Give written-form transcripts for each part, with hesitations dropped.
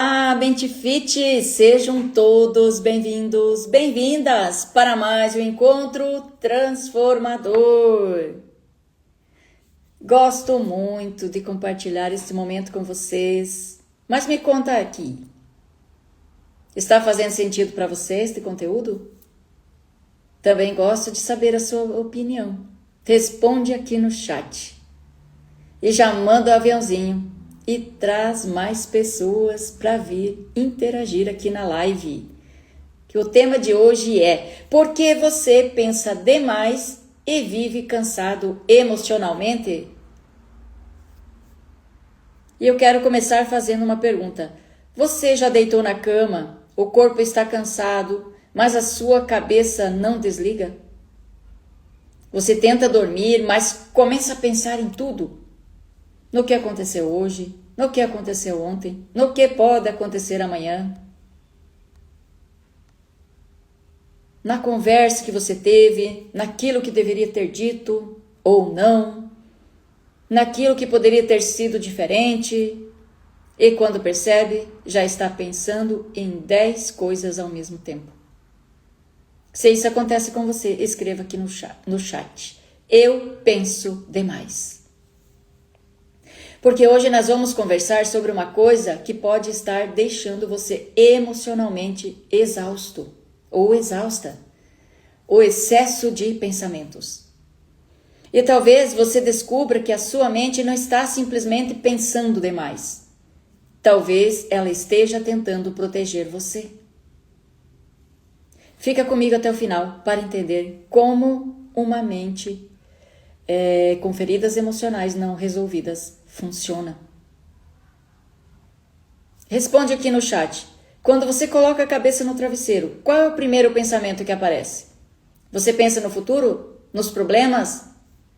Olá, Bentifit! Sejam todos bem-vindos, bem-vindas para mais um encontro transformador. Gosto muito de compartilhar este momento com vocês, mas me conta aqui, está fazendo sentido para você este conteúdo? Também gosto de saber a sua opinião. Responde aqui no chat e já manda o aviãozinho. E traz mais pessoas para vir interagir aqui na live. Que o tema de hoje é: por que você pensa demais e vive cansado emocionalmente? E eu quero começar fazendo uma pergunta. Você já deitou na cama, o corpo está cansado, mas a sua cabeça não desliga? Você tenta dormir, mas começa a pensar em tudo. No que aconteceu hoje, no que aconteceu ontem, no que pode acontecer amanhã. Na conversa que você teve, naquilo que deveria ter dito ou não, naquilo que poderia ter sido diferente. E quando percebe, já está pensando em 10 coisas ao mesmo tempo. Se isso acontece com você, escreva aqui no chat. Eu penso demais. Porque hoje nós vamos conversar sobre uma coisa que pode estar deixando você emocionalmente exausto ou exausta. O excesso de pensamentos. E talvez você descubra que a sua mente não está simplesmente pensando demais. Talvez ela esteja tentando proteger você. Fica comigo até o final para entender como uma mente com feridas emocionais não resolvidas funciona. Responde aqui no chat. Quando você coloca a cabeça no travesseiro, qual é o primeiro pensamento que aparece? Você pensa no futuro? Nos problemas?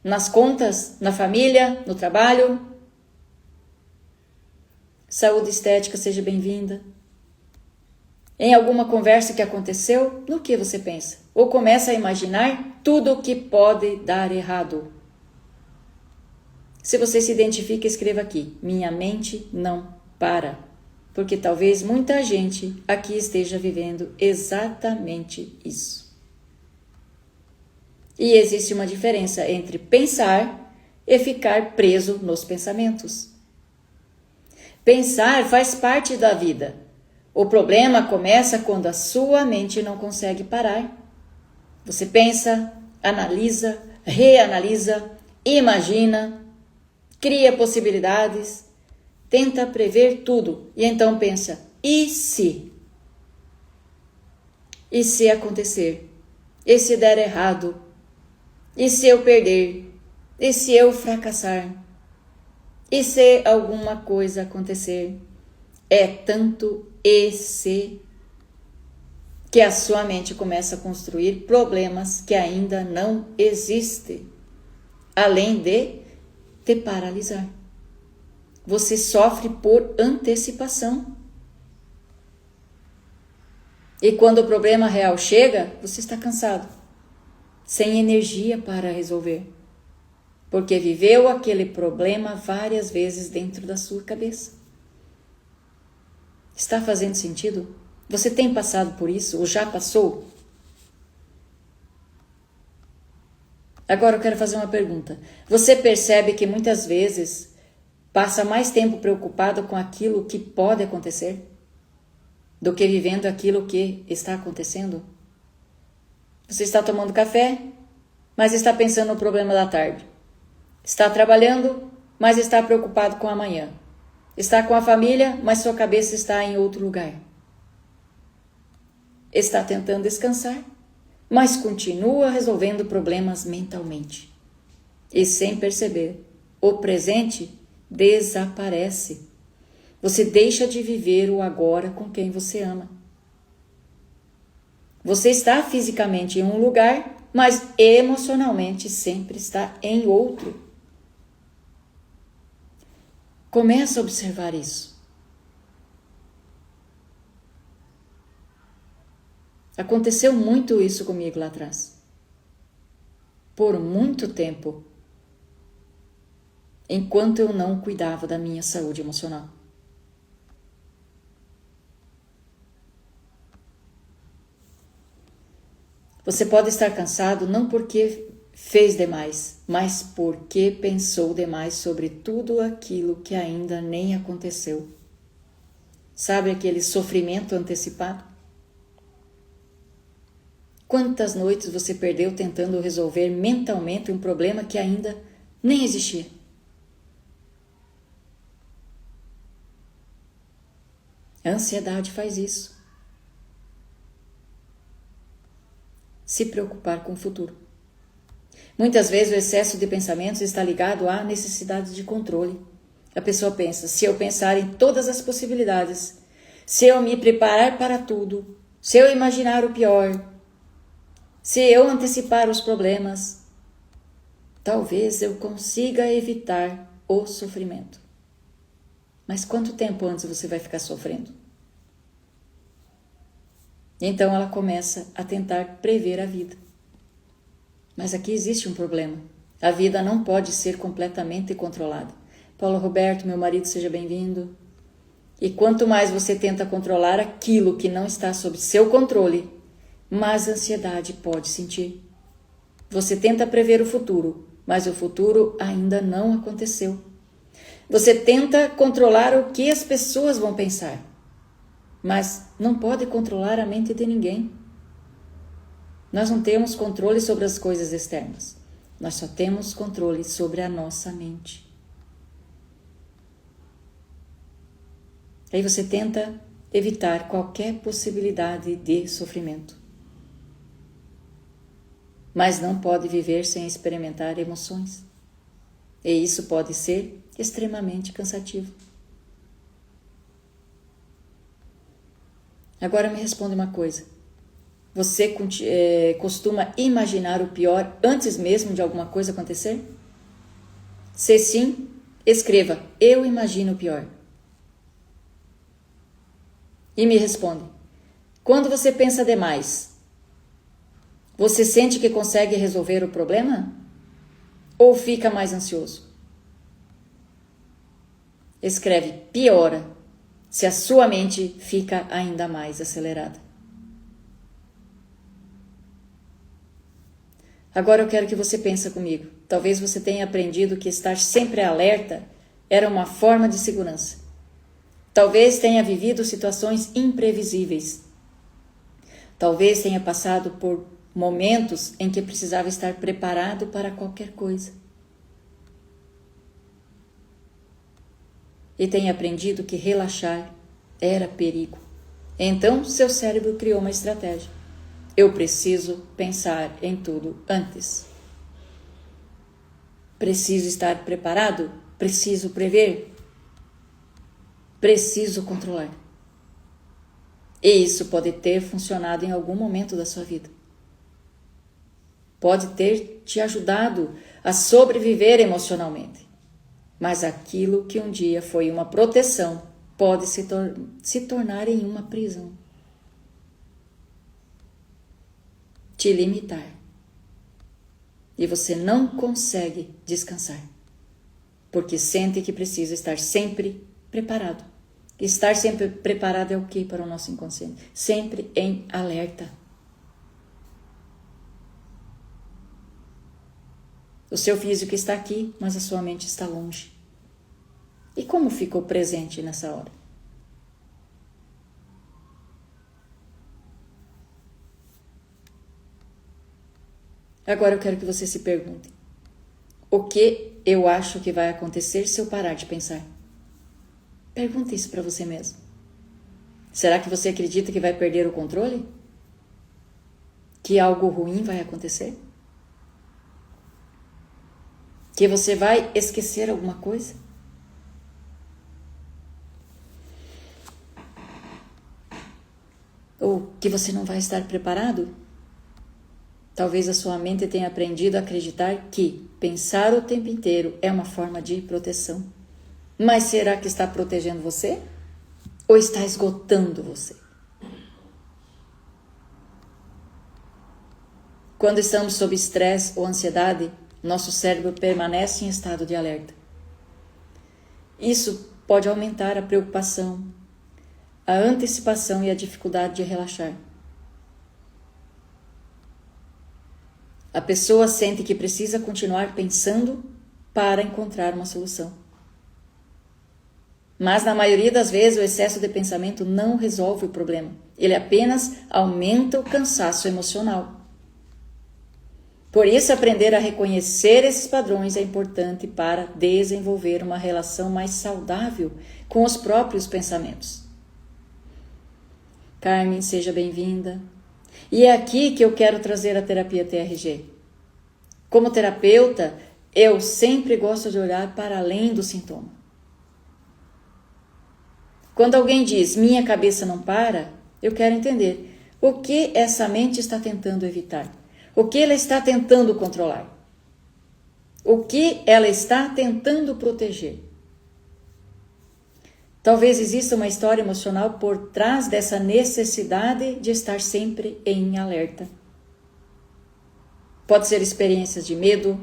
Nas contas? Na família? No trabalho? Saúde estética, seja bem-vinda. Em alguma conversa que aconteceu, no que você pensa? Ou começa a imaginar tudo o que pode dar errado? Se você se identifica, escreva aqui. Minha mente não para. Porque talvez muita gente aqui esteja vivendo exatamente isso. E existe uma diferença entre pensar e ficar preso nos pensamentos. Pensar faz parte da vida. O problema começa quando a sua mente não consegue parar. Você pensa, analisa, reanalisa, imagina, cria possibilidades, tenta prever tudo e então pensa, e se? E se acontecer? E se der errado? E se eu perder? E se eu fracassar? E se alguma coisa acontecer? É tanto e se que a sua mente começa a construir problemas que ainda não existem, além de te paralisar. Você sofre por antecipação. E quando o problema real chega, você está cansado, sem energia para resolver, porque viveu aquele problema várias vezes dentro da sua cabeça. Está fazendo sentido? Você tem passado por isso ou já passou? Agora eu quero fazer uma pergunta. Você percebe que muitas vezes passa mais tempo preocupado com aquilo que pode acontecer do que vivendo aquilo que está acontecendo? Você está tomando café, mas está pensando no problema da tarde. Está trabalhando, mas está preocupado com amanhã. Está com a família, mas sua cabeça está em outro lugar. Está tentando descansar, mas continua resolvendo problemas mentalmente. E sem perceber, o presente desaparece. Você deixa de viver o agora com quem você ama. Você está fisicamente em um lugar, mas emocionalmente sempre está em outro. Começa a observar isso. Aconteceu muito isso comigo lá atrás. Por muito tempo. Enquanto eu não cuidava da minha saúde emocional. Você pode estar cansado não porque fez demais, mas porque pensou demais sobre tudo aquilo que ainda nem aconteceu. Sabe aquele sofrimento antecipado? Quantas noites você perdeu tentando resolver mentalmente um problema que ainda nem existia? A ansiedade faz isso. Se preocupar com o futuro. Muitas vezes o excesso de pensamentos está ligado à necessidade de controle. A pessoa pensa, se eu pensar em todas as possibilidades, se eu me preparar para tudo, se eu imaginar o pior, se eu antecipar os problemas, talvez eu consiga evitar o sofrimento. Mas quanto tempo antes você vai ficar sofrendo? Então ela começa a tentar prever a vida. Mas aqui existe um problema. A vida não pode ser completamente controlada. Paulo Roberto, meu marido, seja bem-vindo. E quanto mais você tenta controlar aquilo que não está sob seu controle, mais ansiedade pode sentir. Você tenta prever o futuro, mas o futuro ainda não aconteceu. Você tenta controlar o que as pessoas vão pensar, mas não pode controlar a mente de ninguém. Nós não temos controle sobre as coisas externas. Nós só temos controle sobre a nossa mente. Aí você tenta evitar qualquer possibilidade de sofrimento. Mas não pode viver sem experimentar emoções. E isso pode ser extremamente cansativo. Agora me responde uma coisa. Você costuma imaginar o pior antes mesmo de alguma coisa acontecer? Se sim, escreva, eu imagino o pior. E me responde, quando você pensa demais, você sente que consegue resolver o problema? Ou fica mais ansioso? Escreve, piora, se a sua mente fica ainda mais acelerada. Agora eu quero que você pense comigo. Talvez você tenha aprendido que estar sempre alerta era uma forma de segurança. Talvez tenha vivido situações imprevisíveis. Talvez tenha passado por momentos em que precisava estar preparado para qualquer coisa. E tenha aprendido que relaxar era perigo. Então, seu cérebro criou uma estratégia. Eu preciso pensar em tudo antes. Preciso estar preparado? Preciso prever? Preciso controlar. E isso pode ter funcionado em algum momento da sua vida. Pode ter te ajudado a sobreviver emocionalmente. Mas aquilo que um dia foi uma proteção pode se tornar em uma prisão. Te limitar. E você não consegue descansar. Porque sente que precisa estar sempre preparado. Estar sempre preparado é o que para o nosso inconsciente? Sempre em alerta. O seu físico está aqui, mas a sua mente está longe. E como ficou presente nessa hora? Agora eu quero que você se pergunte: o que eu acho que vai acontecer se eu parar de pensar? Pergunte isso para você mesmo. Será que você acredita que vai perder o controle? Que algo ruim vai acontecer? Que você vai esquecer alguma coisa? Ou que você não vai estar preparado? Talvez a sua mente tenha aprendido a acreditar que pensar o tempo inteiro é uma forma de proteção. Mas será que está protegendo você? Ou está esgotando você? Quando estamos sob estresse ou ansiedade, nosso cérebro permanece em estado de alerta. Isso pode aumentar a preocupação, a antecipação e a dificuldade de relaxar. A pessoa sente que precisa continuar pensando para encontrar uma solução. Mas na maioria das vezes o excesso de pensamento não resolve o problema. Ele apenas aumenta o cansaço emocional. Por isso, aprender a reconhecer esses padrões é importante para desenvolver uma relação mais saudável com os próprios pensamentos. Carmen, seja bem-vinda. E é aqui que eu quero trazer a terapia TRG. Como terapeuta, eu sempre gosto de olhar para além do sintoma. Quando alguém diz, minha cabeça não para, eu quero entender o que essa mente está tentando evitar. O que ela está tentando controlar? O que ela está tentando proteger? Talvez exista uma história emocional por trás dessa necessidade de estar sempre em alerta. Pode ser experiências de medo,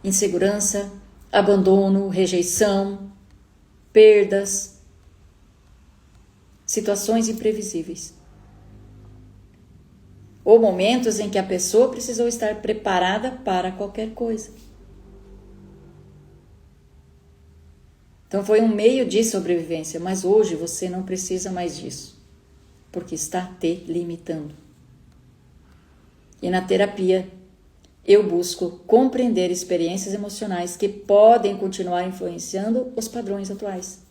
insegurança, abandono, rejeição, perdas, situações imprevisíveis. Ou momentos em que a pessoa precisou estar preparada para qualquer coisa. Então foi um meio de sobrevivência, mas hoje você não precisa mais disso, porque está te limitando. E na terapia, eu busco compreender experiências emocionais que podem continuar influenciando os padrões atuais.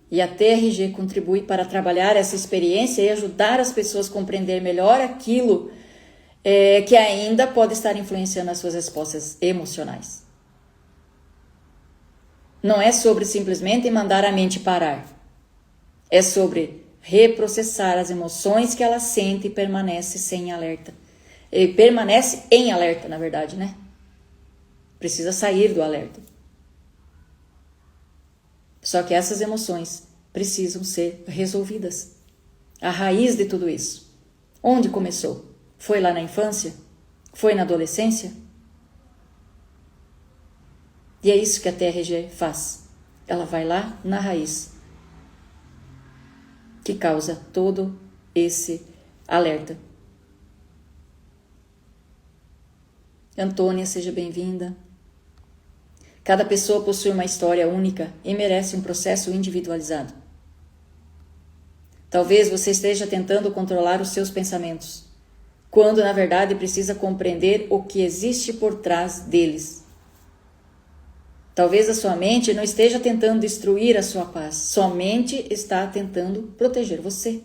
E a TRG contribui para trabalhar essa experiência e ajudar as pessoas a compreender melhor aquilo que ainda pode estar influenciando as suas respostas emocionais. Não é sobre simplesmente mandar a mente parar. É sobre reprocessar as emoções que ela sente e permanece sem alerta. E permanece em alerta, na verdade, né? Precisa sair do alerta. Só que essas emoções precisam ser resolvidas. A raiz de tudo isso. Onde começou? Foi lá na infância? Foi na adolescência? E é isso que a TRG faz. Ela vai lá na raiz, que causa todo esse alerta. Antônia, seja bem-vinda. Cada pessoa possui uma história única e merece um processo individualizado. Talvez você esteja tentando controlar os seus pensamentos, quando na verdade precisa compreender o que existe por trás deles. Talvez a sua mente não esteja tentando destruir a sua paz, sua mente está tentando proteger você.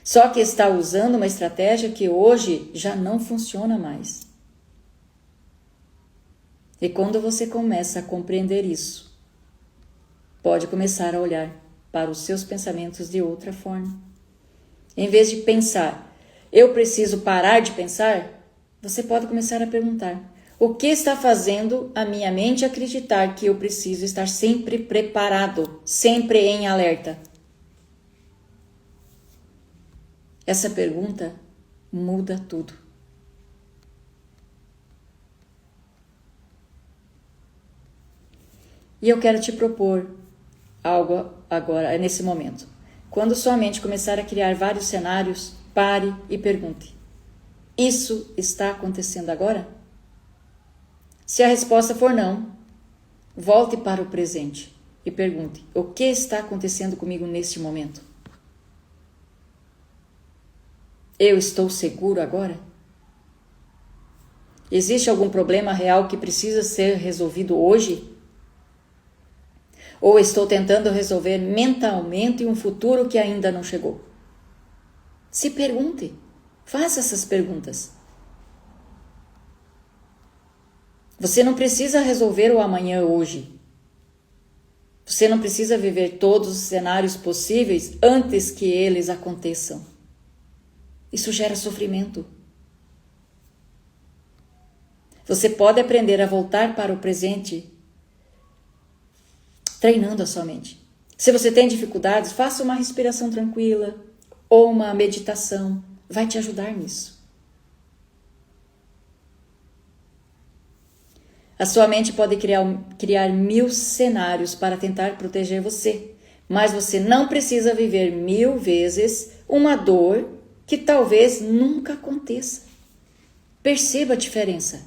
Só que está usando uma estratégia que hoje já não funciona mais. E quando você começa a compreender isso, pode começar a olhar para os seus pensamentos de outra forma. Em vez de pensar, eu preciso parar de pensar, você pode começar a perguntar, o que está fazendo a minha mente acreditar que eu preciso estar sempre preparado, sempre em alerta? Essa pergunta muda tudo. E eu quero te propor algo agora, nesse momento. Quando sua mente começar a criar vários cenários, pare e pergunte: isso está acontecendo agora? Se a resposta for não, volte para o presente e pergunte: o que está acontecendo comigo neste momento? Eu estou seguro agora? Existe algum problema real que precisa ser resolvido hoje? Ou estou tentando resolver mentalmente um futuro que ainda não chegou? Se pergunte, faça essas perguntas. Você não precisa resolver o amanhã hoje. Você não precisa viver todos os cenários possíveis antes que eles aconteçam. Isso gera sofrimento. Você pode aprender a voltar para o presente treinando a sua mente. Se você tem dificuldades, faça uma respiração tranquila ou uma meditação. Vai te ajudar nisso. A sua mente pode criar 1000 cenários para tentar proteger você, mas você não precisa viver 1000 vezes uma dor que talvez nunca aconteça. Perceba a diferença.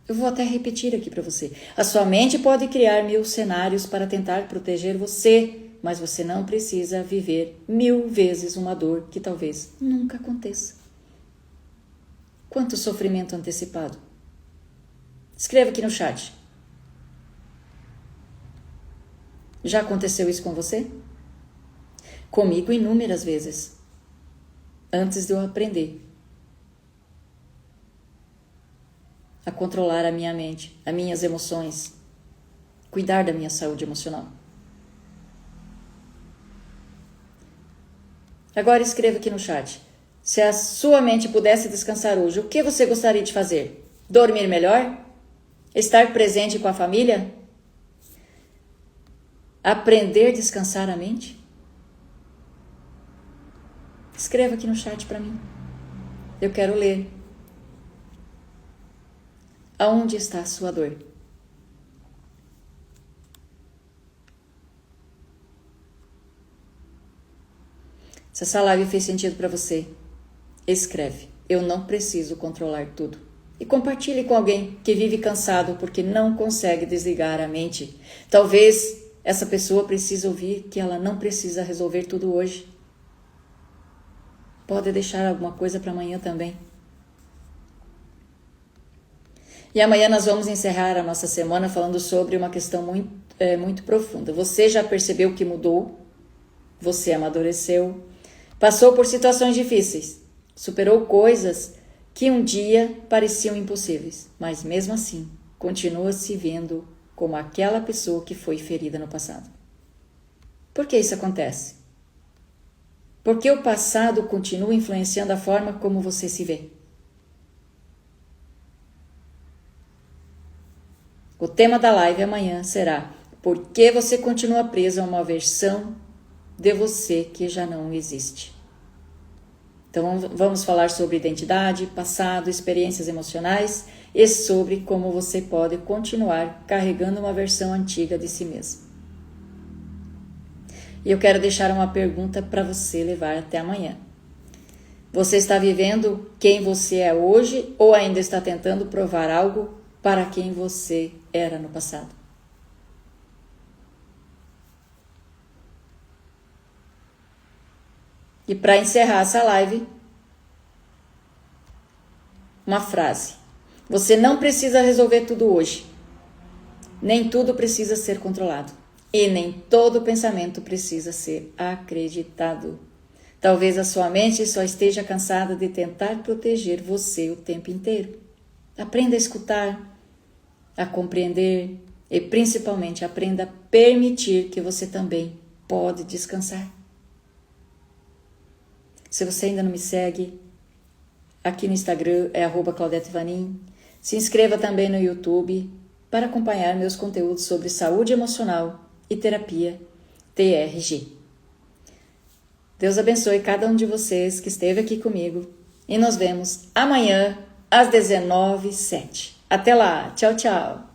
Eu vou até repetir aqui para você. A sua mente pode criar 1000 cenários para tentar proteger você, mas você não precisa viver 1000 vezes uma dor que talvez nunca aconteça. Quanto sofrimento antecipado? Escreva aqui no chat. Já aconteceu isso com você? Comigo inúmeras vezes. Antes de eu aprender a controlar a minha mente, as minhas emoções, cuidar da minha saúde emocional. Agora escreva aqui no chat. Se a sua mente pudesse descansar hoje, o que você gostaria de fazer? Dormir melhor? Estar presente com a família? Aprender a descansar a mente? Escreva aqui no chat para mim. Eu quero ler. Aonde está a sua dor? Se essa live fez sentido para você, escreve. Eu não preciso controlar tudo. E compartilhe com alguém que vive cansado porque não consegue desligar a mente. Talvez essa pessoa precise ouvir que ela não precisa resolver tudo hoje. Pode deixar alguma coisa para amanhã também. E amanhã nós vamos encerrar a nossa semana falando sobre uma questão muito profunda. Você já percebeu que mudou? Você amadureceu? Passou por situações difíceis? Superou coisas que um dia pareciam impossíveis, mas mesmo assim continua se vendo como aquela pessoa que foi ferida no passado. Por que isso acontece? Porque o passado continua influenciando a forma como você se vê. O tema da live amanhã será: por que você continua preso a uma versão de você que já não existe? Então vamos falar sobre identidade, passado, experiências emocionais e sobre como você pode continuar carregando uma versão antiga de si mesmo. E eu quero deixar uma pergunta para você levar até amanhã. Você está vivendo quem você é hoje ou ainda está tentando provar algo para quem você era no passado? E para encerrar essa live, uma frase. Você não precisa resolver tudo hoje. Nem tudo precisa ser controlado. E nem todo pensamento precisa ser acreditado. Talvez a sua mente só esteja cansada de tentar proteger você o tempo inteiro. Aprenda a escutar, a compreender e principalmente aprenda a permitir que você também pode descansar. Se você ainda não me segue, aqui no Instagram é @ClaudetteVanin. Se inscreva também no YouTube para acompanhar meus conteúdos sobre saúde emocional e terapia TRG. Deus abençoe cada um de vocês que esteve aqui comigo e nos vemos amanhã às 19h07. Até lá, tchau, tchau!